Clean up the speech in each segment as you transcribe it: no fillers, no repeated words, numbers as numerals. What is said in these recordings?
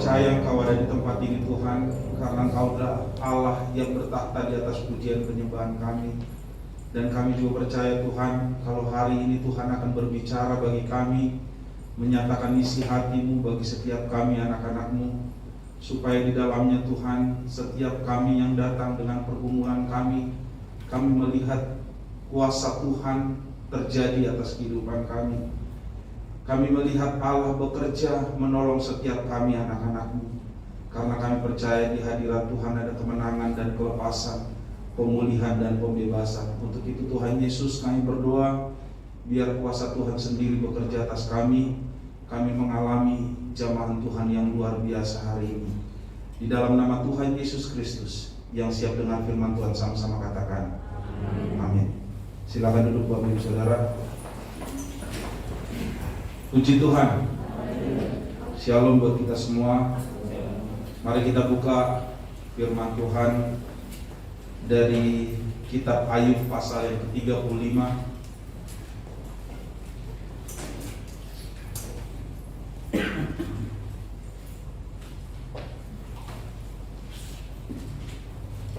percaya Engkau ada di tempat ini Tuhan, karena Engkau adalah Allah yang bertakhta di atas pujian penyembahan kami. Dan kami juga percaya Tuhan, kalau hari ini Tuhan akan berbicara bagi kami, menyatakan isi hati-Mu bagi setiap kami anak-anak-Mu, supaya di dalamnya Tuhan, setiap kami yang datang dengan pergumulan kami melihat kuasa Tuhan terjadi atas kehidupan kami. Kami melihat Allah bekerja menolong setiap kami anak-anak-Mu, karena kami percaya di hadirat Tuhan ada kemenangan dan kelepasan, pemulihan dan pembebasan. Untuk itu Tuhan Yesus, kami berdoa biar kuasa Tuhan sendiri bekerja atas kami mengalami jamahan Tuhan yang luar biasa hari ini. Di dalam nama Tuhan Yesus Kristus yang siap dengan firman Tuhan, sama-sama katakan amin. Silakan duduk Bapak Ibu Saudara. Puji Tuhan. Shalom buat kita semua. Mari kita buka firman Tuhan dari kitab Ayub pasal yang ke-35.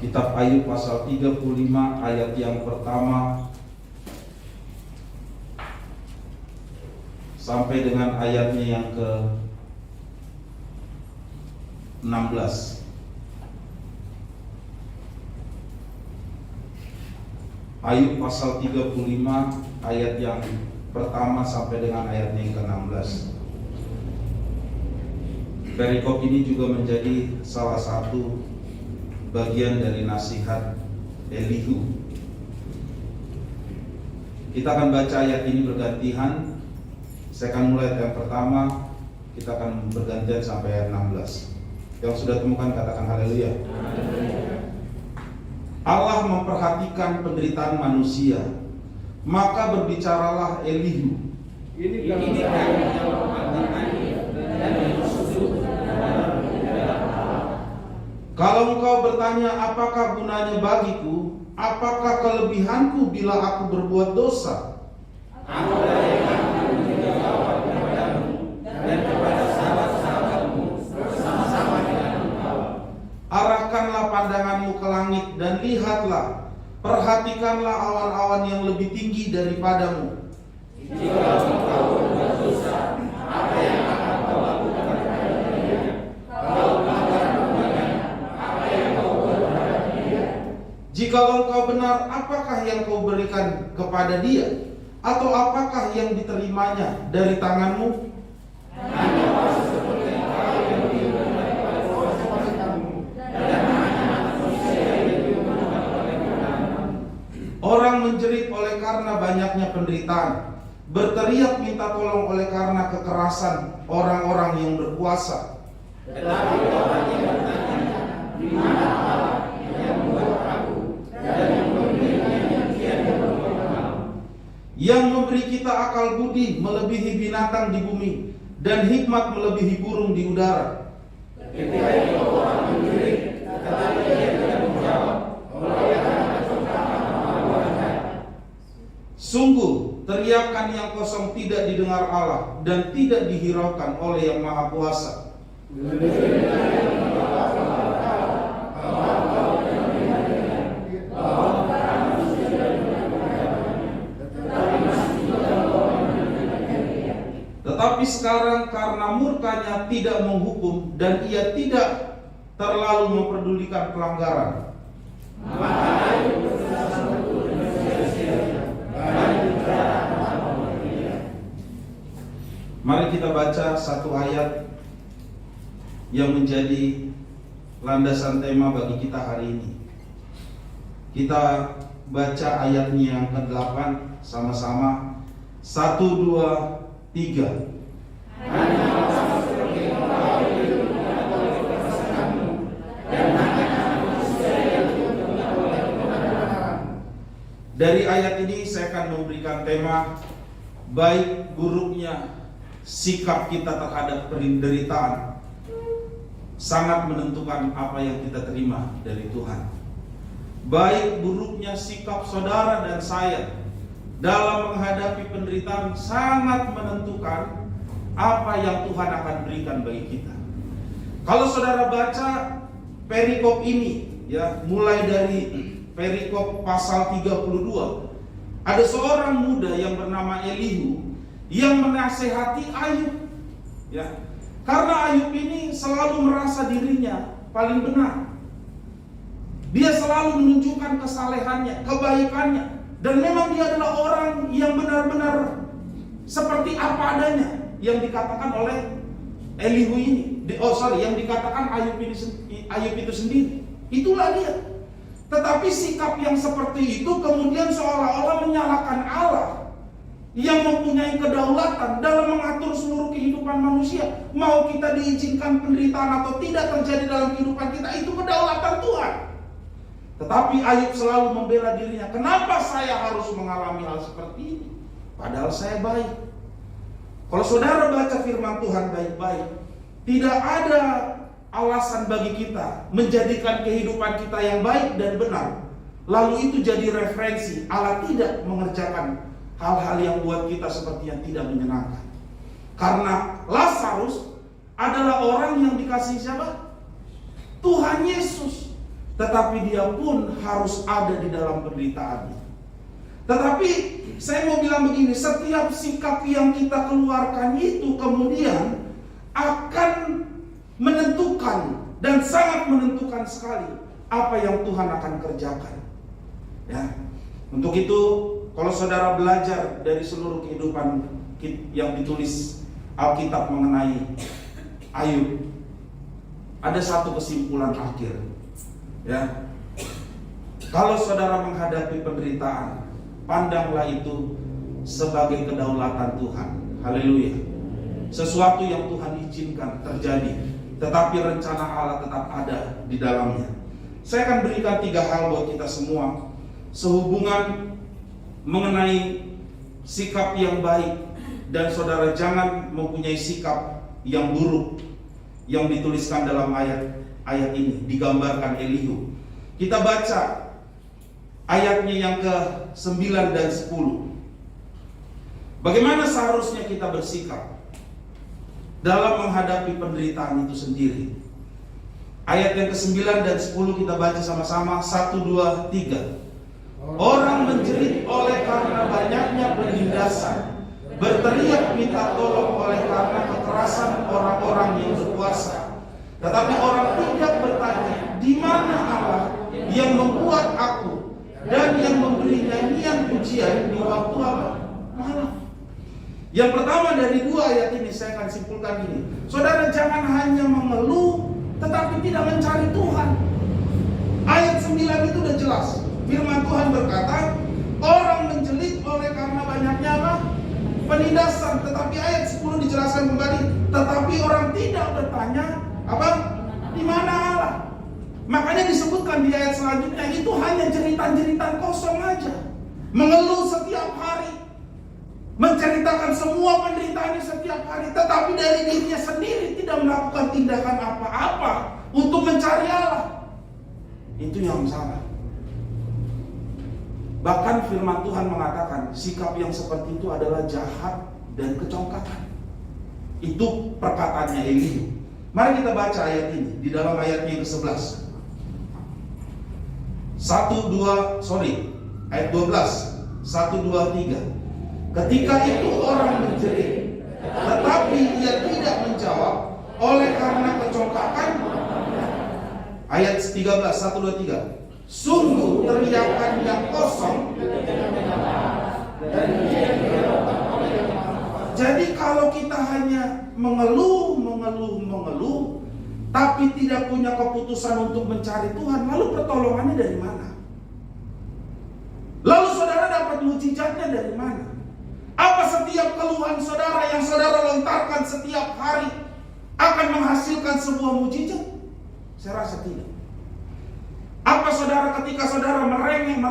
Kitab Ayub pasal 35 ayat yang pertama sampai dengan ayatnya yang ke-16. Ayub pasal 35 ayat yang pertama sampai dengan ayatnya yang ke-16. Perikop ini juga menjadi salah satu bagian dari nasihat Elihu. Kita akan baca ayat ini bergantian. Saya akan mulai ayat yang pertama, kita akan bergantian sampai ayat 16. Yang sudah temukan katakan haleluya. Allah memperhatikan penderitaan manusia, maka berbicaralah Elihu. Kalau engkau bertanya apakah gunanya bagiku, apakah kelebihanku bila aku berbuat dosa? Arahkanlah pandanganmu ke langit dan lihatlah, perhatikanlah awan-awan yang lebih tinggi daripadamu. Jika engkau berbuat dosa, apa yang akan kau lakukan kepadanya? Kalau melanggar firman-Nya, apa yang kau buat kepada dia? Jika engkau benar, apakah yang kau berikan kepada dia? Atau apakah yang diterimanya dari tanganmu? Orang menjerit oleh karena banyaknya penderitaan, berteriak minta tolong oleh karena kekerasan orang-orang yang berkuasa. Tetapi orang yang bertanya, di mana Allah yang membuat aku dan yang memberinya yang tiada berpengaruh, yang memberi kita akal budi melebihi binatang di bumi dan hikmat melebihi burung di udara. Ketika itu orang menjerit, tetapi dia tidak menjawab oleh karena sungguh, teriakan yang kosong tidak didengar Allah dan tidak dihiraukan oleh Yang Maha Kuasa. Tetapi sekarang karena murkanya tidak menghukum dan ia tidak terlalu memperdulikan pelanggaran, mari kita baca satu ayat yang menjadi landasan tema bagi kita hari ini. Kita baca ayatnya yang ke-8 sama-sama. 1, 2, 3. Dari ayat ini saya akan memberikan tema baik buruknya sikap kita terhadap penderitaan sangat menentukan apa yang kita terima dari Tuhan. Baik buruknya sikap saudara dan saya dalam menghadapi penderitaan sangat menentukan apa yang Tuhan akan berikan bagi kita. Kalau saudara baca perikop ini, ya, mulai dari perikop pasal 32, ada seorang muda yang bernama Elihu yang menasehati Ayub, ya. Karena Ayub ini selalu merasa dirinya paling benar. Dia selalu menunjukkan kesalehannya, kebaikannya, dan memang dia adalah orang yang benar-benar seperti apa adanya yang dikatakan oleh Elihu ini. Yang dikatakan Ayub itu sendiri. Itulah dia. Tetapi sikap yang seperti itu kemudian seolah-olah menyalahkan Allah yang mempunyai kedaulatan dalam mengatur seluruh kehidupan manusia. Mau kita diizinkan penderitaan atau tidak terjadi dalam kehidupan kita, itu kedaulatan Tuhan. Tetapi Ayub selalu membela dirinya. Kenapa saya harus mengalami hal seperti ini? Padahal saya baik. Kalau saudara baca firman Tuhan baik-baik, tidak ada alasan bagi kita menjadikan kehidupan kita yang baik dan benar, lalu itu jadi referensi Allah tidak mengerjakan hal-hal yang buat kita seperti yang tidak menyenangkan. Karena Lazarus adalah orang yang dikasihi siapa? Tuhan Yesus. Tetapi dia pun harus ada di dalam penderitaannya. Tetapi saya mau bilang begini, setiap sikap yang kita keluarkan itu kemudian akan menentukan dan sangat menentukan sekali apa yang Tuhan akan kerjakan. Ya. Untuk itu, kalau saudara belajar dari seluruh kehidupan yang ditulis Alkitab mengenai Ayub, ada satu kesimpulan akhir. Ya. Kalau saudara menghadapi penderitaan, pandanglah itu sebagai kedaulatan Tuhan. Haleluya. Sesuatu yang Tuhan izinkan terjadi, tetapi rencana Allah tetap ada di dalamnya. Saya akan berikan 3 hal buat kita semua sehubungan mengenai sikap yang baik, dan saudara jangan mempunyai sikap yang buruk yang dituliskan dalam ayat ini, digambarkan Elihu. Kita baca ayatnya yang ke-9 dan 10. Bagaimana seharusnya kita bersikap dalam menghadapi penderitaan itu sendiri. Ayat yang ke-9 dan 10 kita baca sama-sama. 1, 2, 3. Orang menjerit oleh karena banyaknya penindasan, berteriak minta tolong oleh karena kekerasan orang-orang yang berkuasa. Tetapi orang tidak bertanya, di mana Allah yang membuat aku dan yang memberi nyanyian pujian di waktu apa? Malam. Yang pertama dari 2 ayat ini saya akan simpulkan gini. Saudara jangan hanya mengeluh tetapi tidak mencari Tuhan. Ayat 9 itu udah jelas. Firman Tuhan berkata, orang menjerit oleh karena banyaknya apa? Penindasan. Tetapi ayat 10 dijelaskan kembali, tetapi orang tidak bertanya apa? Di mana Allah? Makanya disebutkan di ayat selanjutnya, itu hanya jeritan-jeritan kosong aja. Mengeluh setiap hari, menceritakan semua penderitaannya setiap hari, tetapi dari dirinya sendiri tidak melakukan tindakan apa-apa untuk mencari Allah. Itu yang salah. Bahkan firman Tuhan mengatakan sikap yang seperti itu adalah jahat dan kecongkakan. Itu perkataannya Elihu. Mari kita baca ayat ini di dalam ayatnya yang ke-11. Ayat 12. 1, 2, 3. Ketika itu orang menjerit, tetapi ia tidak menjawab oleh karena kecongkakan. Ayat 13, 1, 2, 3. Sungguh teriakan yang kosong. Jadi kalau kita hanya mengeluh, tapi tidak punya keputusan untuk mencari Tuhan, lalu pertolongannya dari mana? Lalu saudara dapat mujizatnya dari mana? Apa setiap keluhan saudara yang saudara lontarkan setiap hari akan menghasilkan sebuah mujizat? Saya rasa tidak. Apa saudara ketika saudara merengek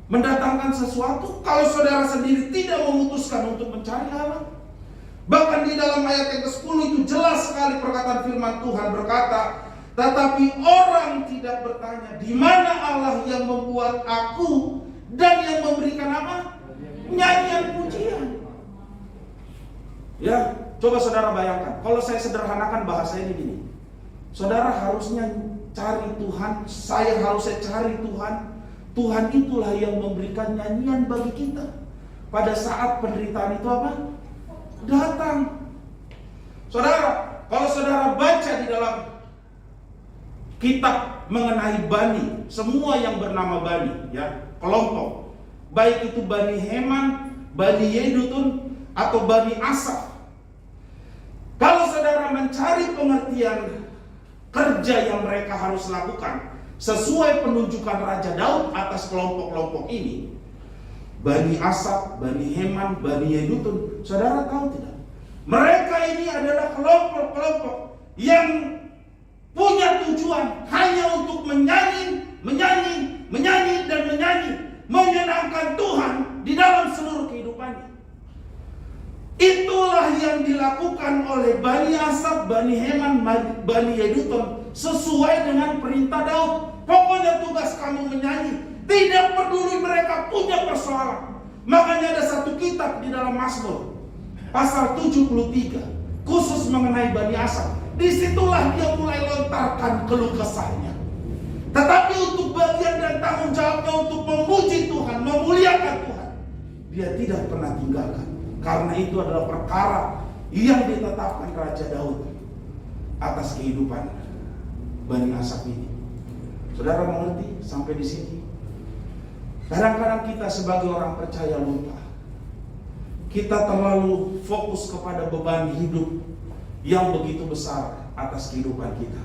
mendatangkan sesuatu, kalau saudara sendiri tidak memutuskan untuk mencari Allah? Bahkan di dalam ayat yang ke-10 itu jelas sekali perkataan firman Tuhan berkata, tetapi orang tidak bertanya, di mana Allah yang membuat aku dan yang memberikan apa? Nyanyian pujian. Ya, coba saudara bayangkan, kalau saya sederhanakan bahasanya begini. Saudara harusnya cari Tuhan, saya harusnya cari Tuhan. Tuhan itulah yang memberikan nyanyian bagi kita pada saat penderitaan itu apa? Datang. Saudara, kalau saudara baca di dalam kitab mengenai Bani, semua yang bernama Bani, ya, kelompok, baik itu Bani Heman, Bani Yedutun, atau Bani Asaf. Kalau saudara mencari pengertian kerja yang mereka harus lakukan sesuai penunjukan Raja Daud atas kelompok-kelompok ini, Bani Asaf, Bani Heman, Bani Yedutun, saudara tahu tidak? Mereka ini adalah kelompok-kelompok yang punya tujuan hanya untuk menyanyi, menyenangkan Tuhan di dalam seluruh kehidupannya. Itulah yang dilakukan oleh Bani Asaf, Bani Heman, Bani Yedutun sesuai dengan perintah Daud. Pokoknya tugas kamu menyanyi, tidak peduli mereka punya persoalan. Makanya ada satu kitab di dalam Mazmur pasal 73 khusus mengenai Bani Asaf. Disitulah dia mulai lontarkan keluh kesahnya. Tetapi untuk bagian dan tanggung jawabnya untuk memuji Tuhan, memuliakan Tuhan, dia tidak pernah tinggalkan. Karena itu adalah perkara yang ditetapkan Raja Daud atas kehidupan Bani Asaf ini. Saudara mengerti sampai di sini? Kadang-kadang kita sebagai orang percaya lupa. Kita terlalu fokus kepada beban hidup yang begitu besar atas kehidupan kita.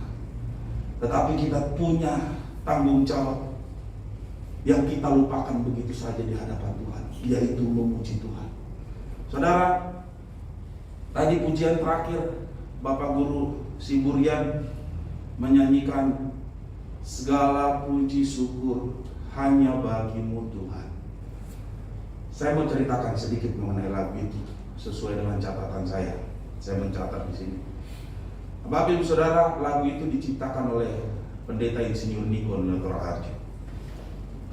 Tetapi kita punya tanggung jawab yang kita lupakan begitu saja di hadapan Tuhan, yaitu memuji Tuhan. Saudara, tadi pujian terakhir Bapak Guru Siburian menyanyikan segala puji syukur hanya bagimu Tuhan. Saya mau ceritakan sedikit mengenai lagu itu sesuai dengan catatan saya. Saya mencatat di sini. Bapak Ibu Saudara, lagu itu diciptakan oleh Pendeta Insinyur Niko Raharjo.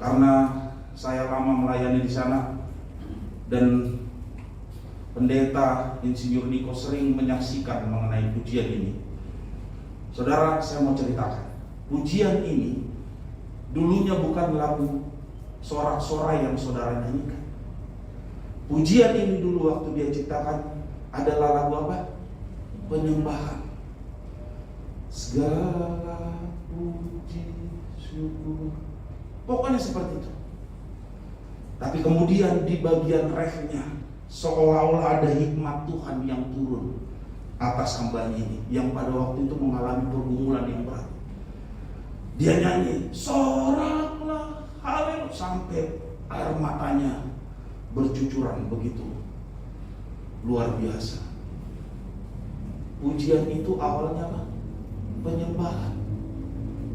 Karena saya lama melayani di sana dan Pendeta Insinyur Niko sering menyaksikan mengenai pujian ini. Saudara, saya mau ceritakan. Pujian ini dulunya bukan lagu sorak-sorai yang saudara nyanyikan. Pujian ini dulu waktu dia ciptakan adalah lagu apa? Penyembahan. Segala puji syukur. Pokoknya seperti itu. Tapi kemudian di bagian refnya seolah-olah ada hikmat Tuhan yang turun atas hambanya ini, yang pada waktu itu mengalami pergumulan yang berat. Dia nyanyi, soraklah haleluya, sampai air matanya bercucuran begitu luar biasa. Pujian itu awalnya apa? Penyembahan.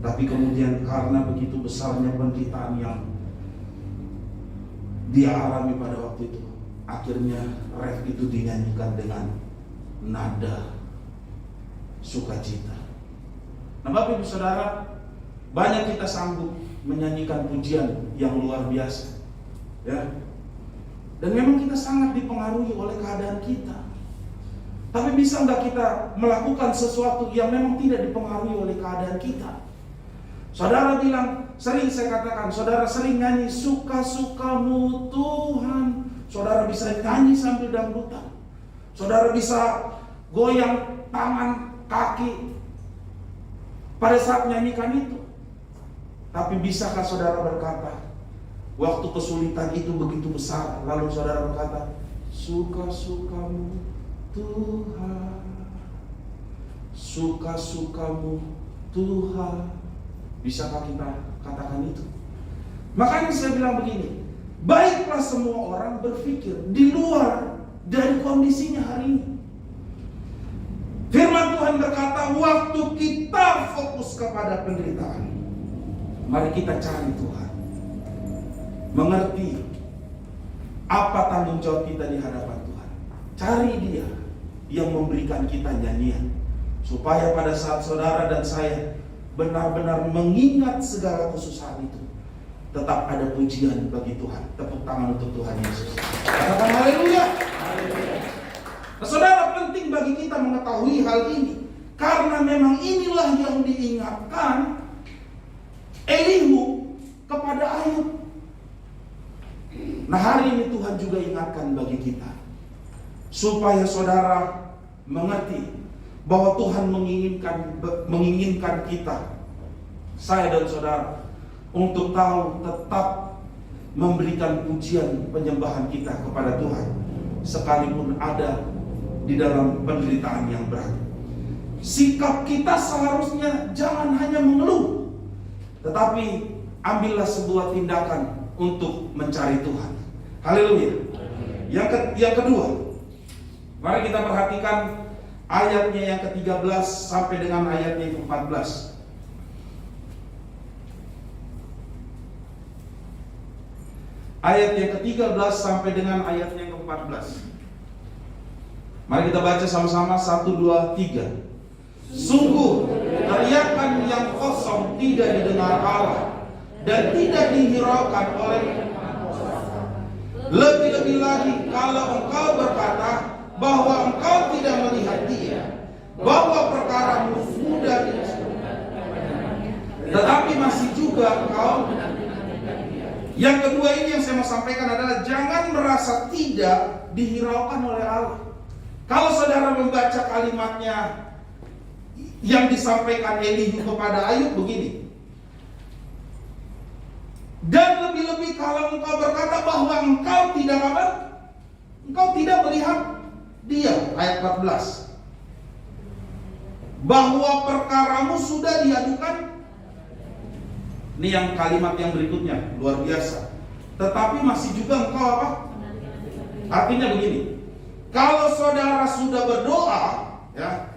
Tapi kemudian karena begitu besarnya penderitaan yang dia alami pada waktu itu, akhirnya ref itu dinyanyikan dengan nada sukacita. Nah, Bapak Ibu Saudara, banyak kita sanggup menyanyikan pujian yang luar biasa, ya. Dan memang kita sangat dipengaruhi oleh keadaan kita. Tapi bisa nggak kita melakukan sesuatu yang memang tidak dipengaruhi oleh keadaan kita? Saudara bilang, sering saya katakan, saudara sering nyanyi suka-sukamu Tuhan. Saudara bisa nyanyi sambil dangdutan. Saudara bisa goyang tangan, kaki pada saat nyanyikan itu. Tapi bisakah saudara berkata, waktu kesulitan itu begitu besar, lalu saudara berkata, suka-sukamu Tuhan, suka-sukamu Tuhan. Bisakah kita katakan itu? Makanya saya bilang begini, baiklah semua orang berpikir di luar dari kondisinya hari ini. Firman Tuhan berkata, waktu kita fokus kepada penderitaan, mari kita cari Tuhan, mengerti apa tanggung jawab kita di hadapan Tuhan. Cari Dia yang memberikan kita nyanyian, supaya pada saat saudara dan saya benar-benar mengingat segala kesusahan itu, tetap ada pujian bagi Tuhan. Tepuk tangan untuk Tuhan Yesus. Katakan haleluya. Nah, saudara, bagi kita mengetahui hal ini, karena memang inilah yang diingatkan Elihu kepada Ayub. Nah, hari ini Tuhan juga ingatkan bagi kita, supaya saudara mengerti bahwa Tuhan menginginkan kita, saya dan saudara, untuk tahu tetap memberikan pujian penyembahan kita kepada Tuhan, sekalipun ada di dalam penderitaan yang berat. Sikap kita seharusnya jangan hanya mengeluh, tetapi ambillah sebuah tindakan untuk mencari Tuhan. Haleluya. Yang kedua, mari kita perhatikan ayatnya yang ke-13 sampai dengan ayatnya yang ke-14. Ayat yang ke-13 sampai dengan ayat yang ke-14. Mari kita baca sama-sama, 1, 2, 3. Sungguh teriakan yang kosong tidak didengar Allah dan tidak dihiraukan oleh. Lebih-lebih lagi kalau engkau berkata bahwa engkau tidak melihat dia, bahwa perkaramu mudah, tetapi masih juga engkau. Yang kedua ini yang saya mau sampaikan adalah jangan merasa tidak dihiraukan oleh Allah. Kalau saudara membaca kalimatnya yang disampaikan Elihu kepada Ayub begini, dan lebih-lebih kalau engkau berkata bahwa engkau tidak apa? Engkau tidak melihat dia. Ayat 14. Bahwa perkaramu sudah diadukan. Ini yang kalimat yang berikutnya, luar biasa. Tetapi masih juga engkau apa? Artinya begini, kalau saudara sudah berdoa, ya,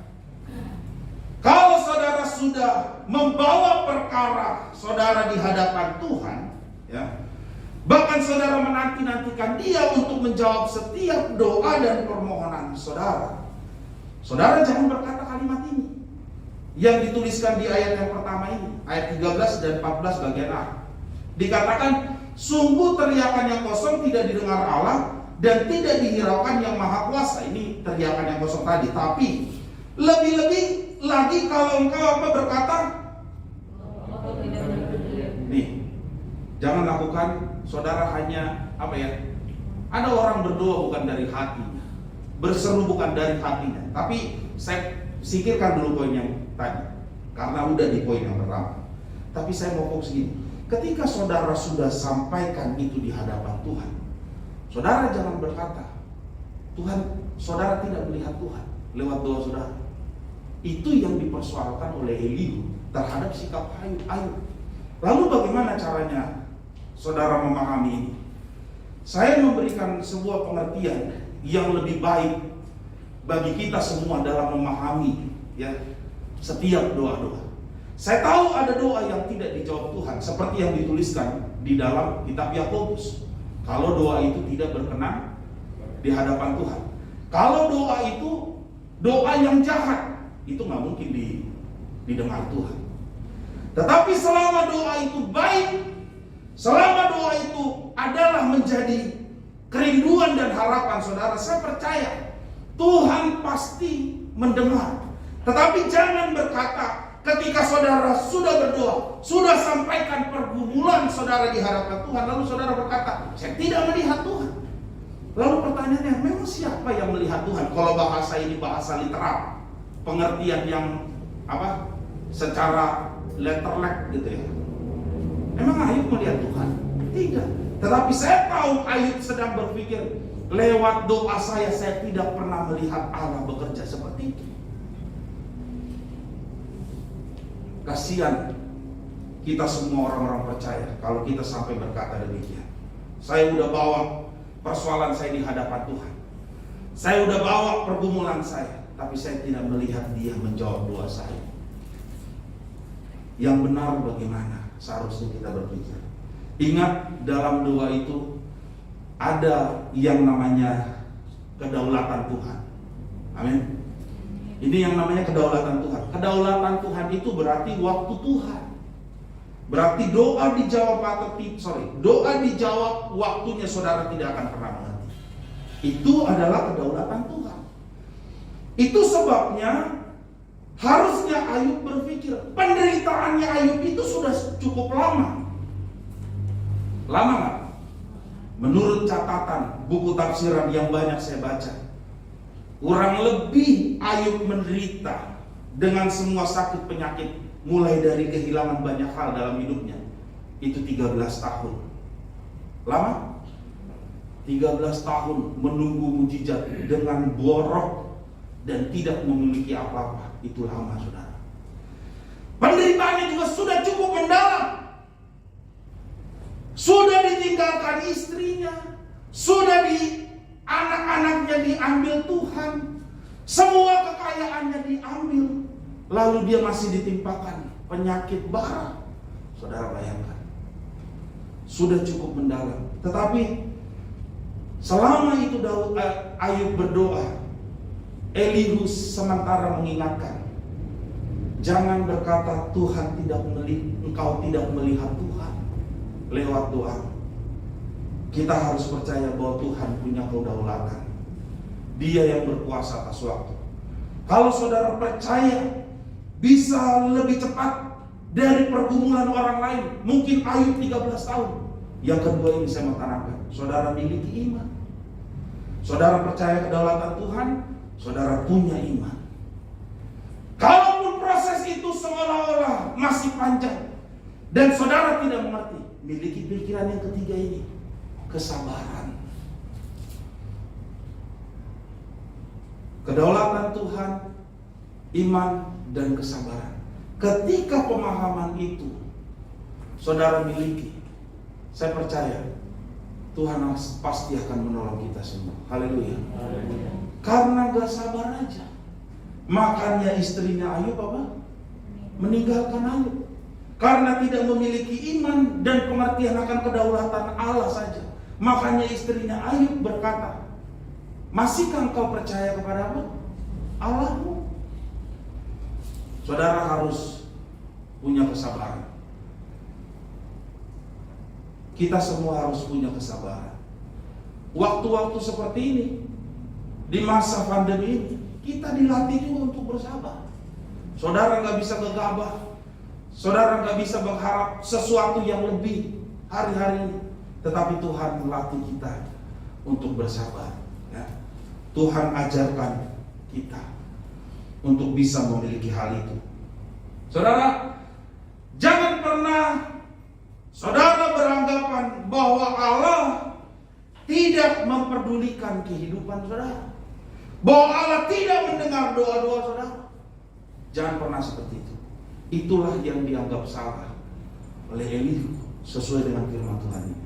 kalau saudara sudah membawa perkara saudara di hadapan Tuhan, ya, bahkan saudara menanti-nantikan dia untuk menjawab setiap doa dan permohonan saudara, saudara jangan berkata kalimat ini yang dituliskan di ayat yang pertama ini, ayat 13 dan 14 bagian A. Dikatakan, sungguh teriakan yang kosong tidak didengar Allah dan tidak dihiraukan yang maha kuasa. Ini teriakan yang kosong tadi. Tapi lebih-lebih lagi kalau engkau apa berkata, nih, jangan lakukan, saudara hanya apa ya? Ada orang berdoa bukan dari hatinya, berseru bukan dari hatinya. Tapi saya singkirkan dulu poin yang tadi, karena udah di poin yang pertama. Tapi saya mau fokus gini, ketika saudara sudah sampaikan itu di hadapan Tuhan, saudara jangan berkata, Tuhan, saudara tidak melihat Tuhan lewat doa saudara. Itu yang dipersoalkan oleh Elihu terhadap sikap Ayub. Lalu bagaimana caranya saudara memahami ini? Saya memberikan sebuah pengertian yang lebih baik bagi kita semua dalam memahami, ya, setiap doa-doa. Saya tahu ada doa yang tidak dijawab Tuhan, seperti yang dituliskan di dalam kitab Yakobus. Kalau doa itu tidak berkenan di hadapan Tuhan, kalau doa itu doa yang jahat, itu nggak mungkin didengar Tuhan. Tetapi selama doa itu baik, selama doa itu adalah menjadi kerinduan dan harapan saudara, saya percaya Tuhan pasti mendengar. Tetapi jangan berkata ketika saudara sudah berdoa, sudah sampaikan pergumulan saudara di hadapan Tuhan, lalu saudara berkata, saya tidak melihat Tuhan. Lalu pertanyaannya, memang siapa yang melihat Tuhan? Kalau bahasa ini bahasa literal, pengertian yang apa? Secara letterlek gitu ya. Emang Ayub melihat Tuhan? Tidak. Tetapi saya tahu Ayub sedang berpikir, lewat doa saya tidak pernah melihat Allah bekerja seperti itu. Kasihan kita semua orang-orang percaya kalau kita sampai berkata demikian. Saya udah bawa persoalan saya di hadapan Tuhan, saya udah bawa pergumulan saya, tapi saya tidak melihat Dia menjawab doa saya. Yang benar bagaimana seharusnya kita berpikir. Ingat, dalam doa itu ada yang namanya kedaulatan Tuhan. Amin. Ini yang namanya kedaulatan Tuhan. Kedaulatan Tuhan itu berarti waktu Tuhan. Berarti doa dijawab doa dijawab waktunya saudara tidak akan pernah mengerti. Itu adalah kedaulatan Tuhan. Itu sebabnya harusnya Ayub berpikir, penderitaannya Ayub itu sudah cukup lama. Lama nggak? Menurut catatan buku tafsiran yang banyak saya baca, kurang lebih Ayub menderita dengan semua sakit penyakit, mulai dari kehilangan banyak hal dalam hidupnya, itu 13 tahun. Lama? 13 tahun menunggu mujizat dengan borok dan tidak memiliki apa-apa. Itu lama, saudara. Penderitaannya juga sudah cukup mendalam. Sudah ditinggalkan istrinya, sudah anak-anaknya diambil Tuhan, semua kekayaannya diambil, lalu dia masih ditimpakan penyakit bara. Saudara bayangkan, sudah cukup mendalam. Tetapi selama itu Ayub berdoa, Elihu sementara mengingatkan, jangan berkata Tuhan engkau tidak melihat Tuhan lewat doa. Kita harus percaya bahwa Tuhan punya kedaulatan. Dia yang berkuasa atas waktu. Kalau saudara percaya bisa lebih cepat dari pergumulan orang lain, mungkin Ayub 13 tahun. Yang kedua ini saya mau tanamkan, saudara miliki iman. Saudara percaya kedaulatan Tuhan, saudara punya iman. Kalaupun proses itu seolah-olah masih panjang dan saudara tidak mengerti, miliki pikiran yang ketiga ini, kesabaran. Kedaulatan Tuhan, iman, dan kesabaran. Ketika pemahaman itu saudara miliki, saya percaya Tuhan pasti akan menolong kita semua. Haleluya. Karena gak sabar aja, makanya istrinya Ayub meninggalkan Ayub. Karena tidak memiliki iman dan pengertian akan kedaulatan Allah saja, makanya istrinya Ayub berkata, masihkah engkau percaya kepada Allahmu? Saudara harus punya kesabaran. Kita semua harus punya kesabaran. Waktu-waktu seperti ini, di masa pandemi ini, kita dilatih juga untuk bersabar. Saudara gak bisa gegabah, saudara gak bisa berharap sesuatu yang lebih hari-hari ini. Tetapi Tuhan melatih kita untuk bersabar, ya. Tuhan ajarkan kita untuk bisa memiliki hal itu. Saudara, jangan pernah saudara beranggapan bahwa Allah tidak memperdulikan kehidupan saudara, bahwa Allah tidak mendengar doa-doa saudara. Jangan pernah seperti itu. Itulah yang dianggap salah oleh Elihu sesuai dengan firman Tuhan ini.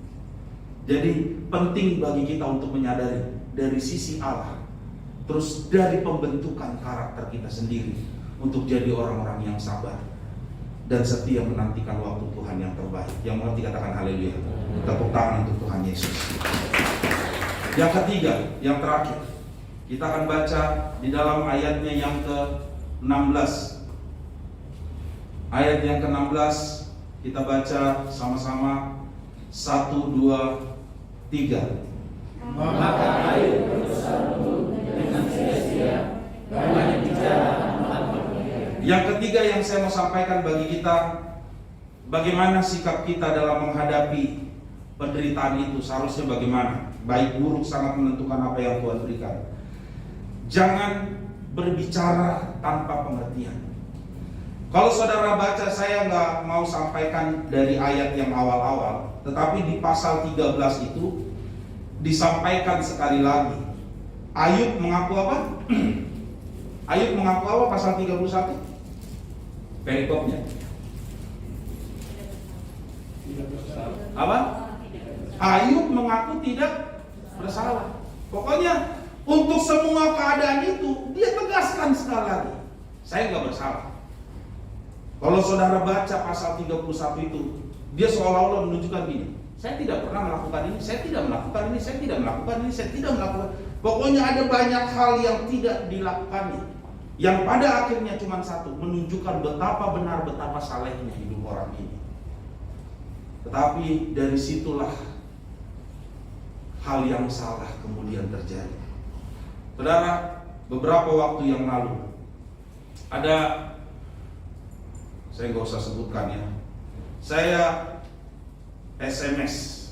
Jadi penting bagi kita untuk menyadari dari sisi Allah, terus dari pembentukan karakter kita sendiri untuk jadi orang-orang yang sabar dan setia menantikan waktu Tuhan yang terbaik. Yang mengerti katakan haleluya. Tepuk tangan untuk Tuhan Yesus. Yang ketiga, yang terakhir, kita akan baca di dalam ayatnya yang ke-16. Ayat yang ke-16 kita baca sama-sama. 1, 2, 3. Maka Ayub berusaha dengan sia-sia, banyak bicara. Yang ketiga yang saya mau sampaikan bagi kita, bagaimana sikap kita dalam menghadapi penderitaan itu, seharusnya bagaimana. Baik buruk sangat menentukan apa yang Tuhan berikan. Jangan berbicara tanpa pengertian. Kalau saudara baca, saya nggak mau sampaikan dari ayat yang awal-awal, tetapi di pasal 13 itu disampaikan sekali lagi. Ayub mengaku apa? Ayub mengaku apa pasal 31? Perikopnya apa? Ayub mengaku tidak bersalah. Pokoknya untuk semua keadaan itu dia tegaskan sekali lagi, saya nggak bersalah. Kalau saudara baca pasal 31 itu, dia seolah-olah menunjukkan gini, saya tidak pernah melakukan ini, saya tidak melakukan ini, saya tidak melakukan ini, saya tidak melakukan. Pokoknya ada banyak hal yang tidak dilakukannya, yang pada akhirnya cuma satu, menunjukkan betapa benar, betapa salehnya hidup orang ini. Tetapi dari situlah hal yang salah kemudian terjadi. Saudara, beberapa waktu yang lalu ada, saya nggak usah sebutkan ya, saya SMS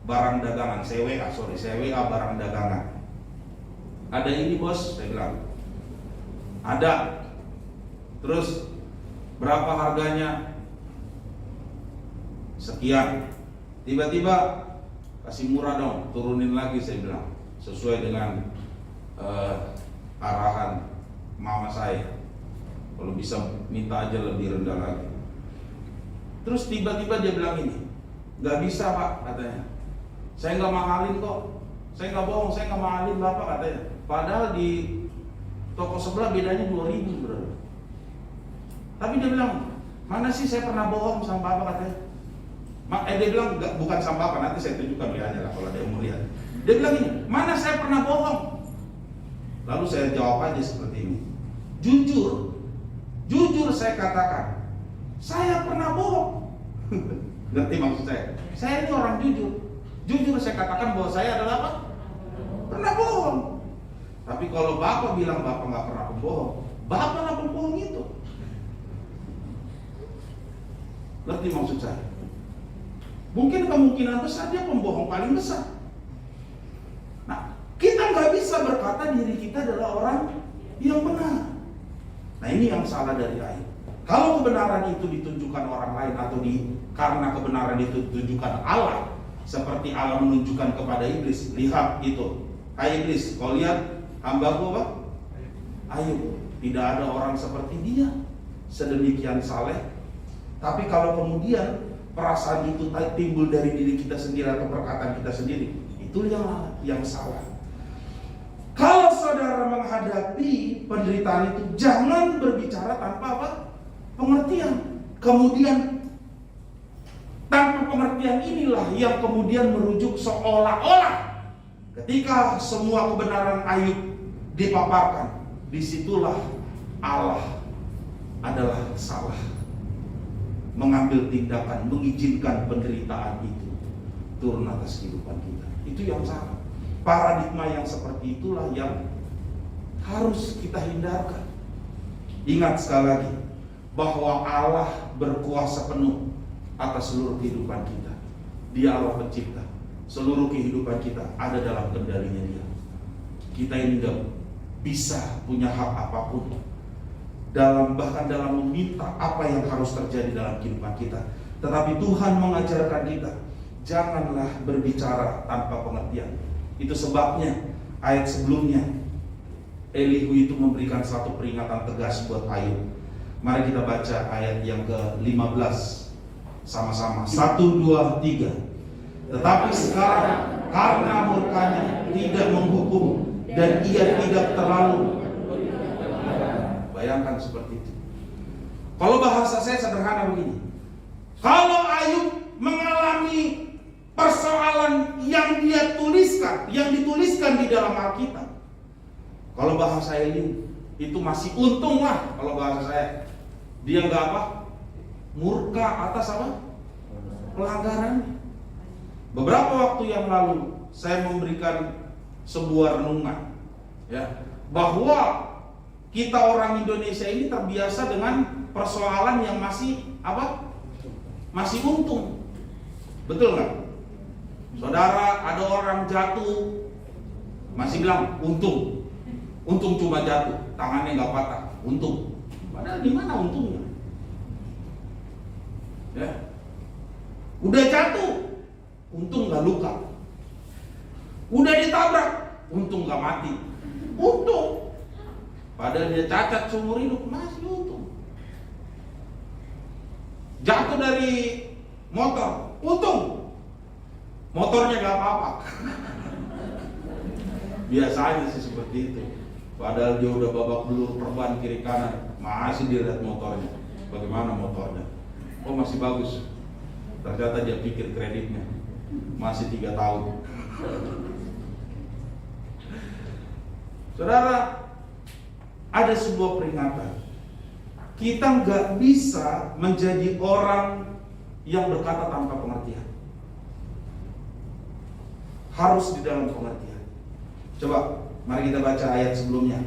barang dagangan, saya WA barang dagangan. Ada ini bos, saya bilang. Ada. Terus berapa harganya? Sekian. Tiba-tiba kasih murah dong, turunin lagi, saya bilang. Sesuai dengan arahan mama saya. Kalau bisa minta aja lebih rendah lagi. Terus tiba-tiba dia bilang ini, nggak bisa pak, katanya. Saya nggak mahalin kok. Saya nggak bohong, saya nggak mahalin bapak, katanya. Padahal di toko sebelah bedanya 2.000 bro. Tapi dia bilang, mana sih saya pernah bohong sama bapak, katanya. Dia bilang, bukan sama bapak, nanti saya tunjukkan WA-nya lah kalau ada yang mau lihat. Dia bilang ini, mana saya pernah bohong. Lalu saya jawab aja seperti ini. Jujur saya katakan, saya pernah bohong. Ngerti maksud saya? Saya ini orang jujur. Jujur saya katakan bahwa saya adalah apa? Pernah bohong. Tapi kalau bapak bilang bapak nggak pernah pembohong, bapak lah pembohong itu. Ngerti maksud saya? Mungkin kemungkinan besar dia pembohong paling besar. Nah, kita nggak bisa berkata diri kita adalah orang yang benar. Nah, ini yang salah dari Ayub. Kalau kebenaran itu ditunjukkan orang lain atau karena kebenaran itu ditunjukkan Allah, seperti Allah menunjukkan kepada iblis, lihat itu, hai iblis, kau lihat hambaku apa? Ayub, tidak ada orang seperti dia, sedemikian saleh. Tapi kalau kemudian perasaan itu timbul dari diri kita sendiri atau perkataan kita sendiri, itu yang salah. Kalau saudara menghadapi penderitaan itu, jangan berbicara tanpa apa? Pengertian. Kemudian tanpa pengertian inilah yang kemudian merujuk seolah-olah ketika semua kebenaran Ayub dipaparkan, disitulah Allah adalah salah, mengambil tindakan, mengizinkan penderitaan itu turun atas kehidupan kita. Itu yang salah. Paradigma yang seperti itulah yang harus kita hindarkan. Ingat sekali lagi bahwa Allah berkuasa penuh atas seluruh kehidupan kita. Dia Allah pencipta. Seluruh kehidupan kita ada dalam kendalinya Dia. Kita ini tidak bisa punya hak apapun bahkan dalam meminta apa yang harus terjadi dalam kehidupan kita. Tetapi Tuhan mengajarkan kita, janganlah berbicara tanpa pengertian. Itu sebabnya ayat sebelumnya Elihu itu memberikan satu peringatan tegas buat Ayub. Mari kita baca ayat yang ke-15 sama-sama. 1, 2, 3. Tetapi sekarang karena murkanya tidak menghukum dan ia tidak terlalu. Bayangkan seperti itu. Kalau bahasa saya sederhana begini. Kalau Ayub mengalami persoalan yang dia tuliskan, yang dituliskan di dalam Alkitab, kalau bahasa ini itu masih untung lah. Kalau bahasa saya, dia nggak apa, murka atas apa, pelanggaran. Beberapa waktu yang lalu saya memberikan sebuah renungan, ya, bahwa kita orang Indonesia ini terbiasa dengan persoalan yang masih apa, masih untung, betul nggak? Saudara, ada orang jatuh, masih bilang untung cuma jatuh, tangannya nggak patah, untung. Padahal di mana untungnya? Ya, udah jatuh, untung nggak luka. Udah ditabrak, untung nggak mati, untung. Padahal dia cacat seumur hidup, masih untung. Jatuh dari motor, untung. Motornya gak apa-apa. Biasanya sih seperti itu. Padahal dia udah babak belur, perban kiri kanan, masih dilihat motornya. Bagaimana motornya? Oh, masih bagus. Ternyata dia pikir kreditnya masih 3 tahun. Saudara, ada sebuah peringatan. Kita nggak bisa menjadi orang yang berkata tanpa pengertian. Harus di dalam pengertian. Coba Mari kita baca ayat sebelumnya.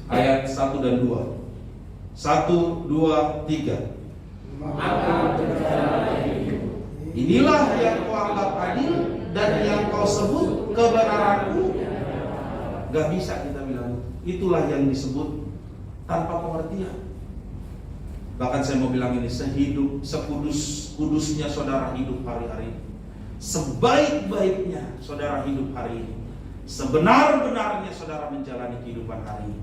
Ayat 1 dan 2. 1, 2, 3. Maka berjalanlah hidup. Inilah yang kau anggap adil dan yang kau sebut kebenaranku. Gak bisa kita bilang itulah yang disebut tanpa pengertian. Bahkan saya mau bilang ini, sekudus-kudusnya saudara hidup hari-hari ini, sebaik-baiknya saudara hidup hari ini, sebenar-benarnya saudara menjalani kehidupan hari ini,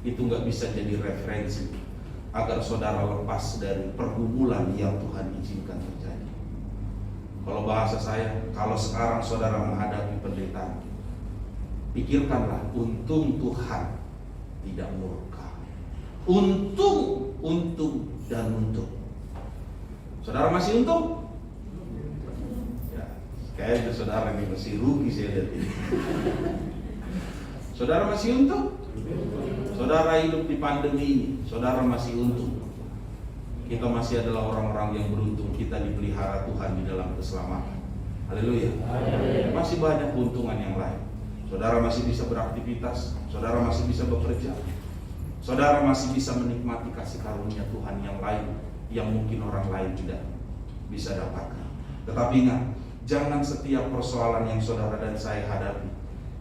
itu gak bisa jadi referensi agar saudara lepas dari pergumulan yang Tuhan izinkan terjadi. Kalau bahasa saya, kalau sekarang saudara menghadapi penderitaan, pikirkanlah, untung Tuhan tidak murka. Untung dan untung. Saudara masih untung? Ya, kayaknya saudara ini masih rugi saya lihat ini. Saudara masih untung? Saudara hidup di pandemi ini, saudara masih untung. Kita masih adalah orang-orang yang beruntung, kita dipelihara Tuhan di dalam keselamatan. Haleluya. Masih banyak keuntungan yang lain. Saudara masih bisa beraktivitas, saudara masih bisa bekerja, saudara masih bisa menikmati kasih karunia Tuhan yang lain yang mungkin orang lain tidak bisa dapatkan. Tetapi ingat, jangan setiap persoalan yang saudara dan saya hadapi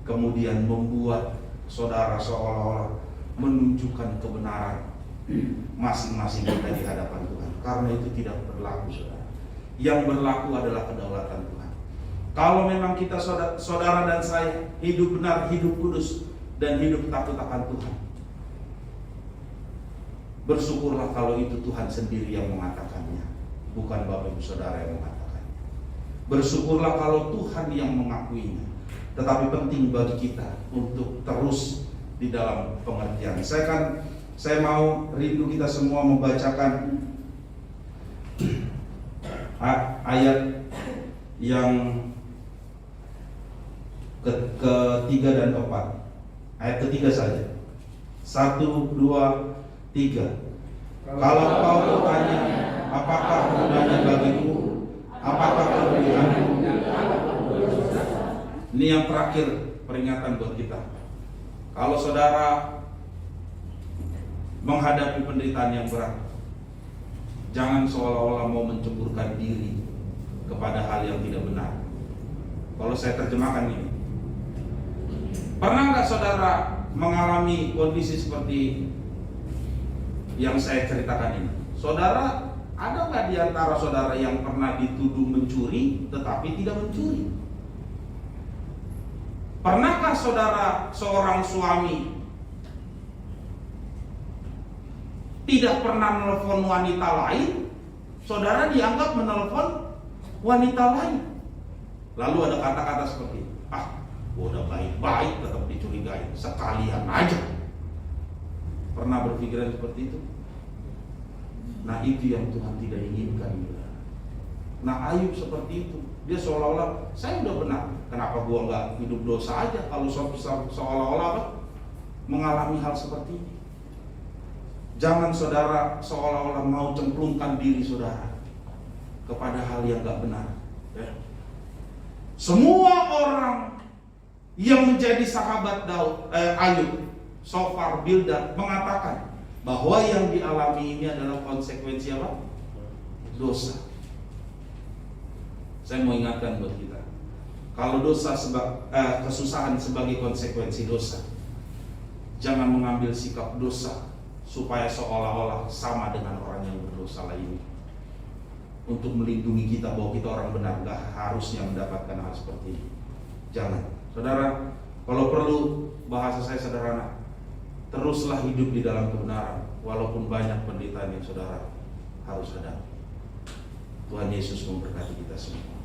kemudian membuat saudara seolah-olah menunjukkan kebenaran masing-masing kita di hadapan Tuhan, karena itu tidak berlaku, saudara. Yang berlaku adalah kedaulatan Tuhan. Kalau memang kita saudara dan saya hidup benar, hidup kudus, dan hidup takut akan Tuhan, bersyukurlah kalau itu Tuhan sendiri yang mengatakannya, bukan Bapak Ibu Saudara yang mengatakannya. Bersyukurlah kalau Tuhan yang mengakuinya. Tetapi penting bagi kita untuk terus di dalam pengertian. Saya mau rindu kita semua membacakan ayat yang ketiga dan keempat. Ayat ketiga saja. 1, 2, 3. Kalau kau bertanya, apakah gunanya bagiku? Apakah kelebihanku? Ini yang terakhir peringatan buat kita. Kalau saudara menghadapi penderitaan yang berat, jangan seolah-olah mau menceburkan diri kepada hal yang tidak benar. Kalau saya terjemahkan ini, pernah nggak saudara mengalami kondisi seperti yang saya ceritakan ini? Saudara, ada nggak di antara saudara yang pernah dituduh mencuri tetapi tidak mencuri? Pernahkah saudara seorang suami tidak pernah menelpon wanita lain, saudara dianggap menelpon wanita lain? Lalu ada kata-kata seperti, udah baik-baik tetap dicurigai, sekalian aja. Pernah berpikiran seperti itu? Nah, itu yang Tuhan tidak inginkan. Nah, Ayub seperti itu. Dia seolah-olah, saya udah benar, kenapa gua nggak hidup dosa aja? Kalau seolah-olah mengalami hal seperti ini. Jangan saudara seolah-olah mau cemplungkan diri saudara kepada hal yang nggak benar. Ya. Semua orang yang menjadi sahabat Ayub, Sofar, Bildad, mengatakan bahwa yang dialami ini adalah konsekuensi apa? Dosa. Saya mau ingatkan buat kita, kalau dosa kesusahan sebagai konsekuensi dosa, jangan mengambil sikap dosa supaya seolah-olah sama dengan orang yang berdosa lainnya. Untuk melindungi kita bahwa kita orang benar, gak harusnya mendapatkan hal seperti ini. Jangan. Saudara, kalau perlu bahasa saya sederhana, teruslah hidup di dalam kebenaran walaupun banyak penderitaan yang saudara harus hadapi. Tuhan Yesus memberkati kita semua.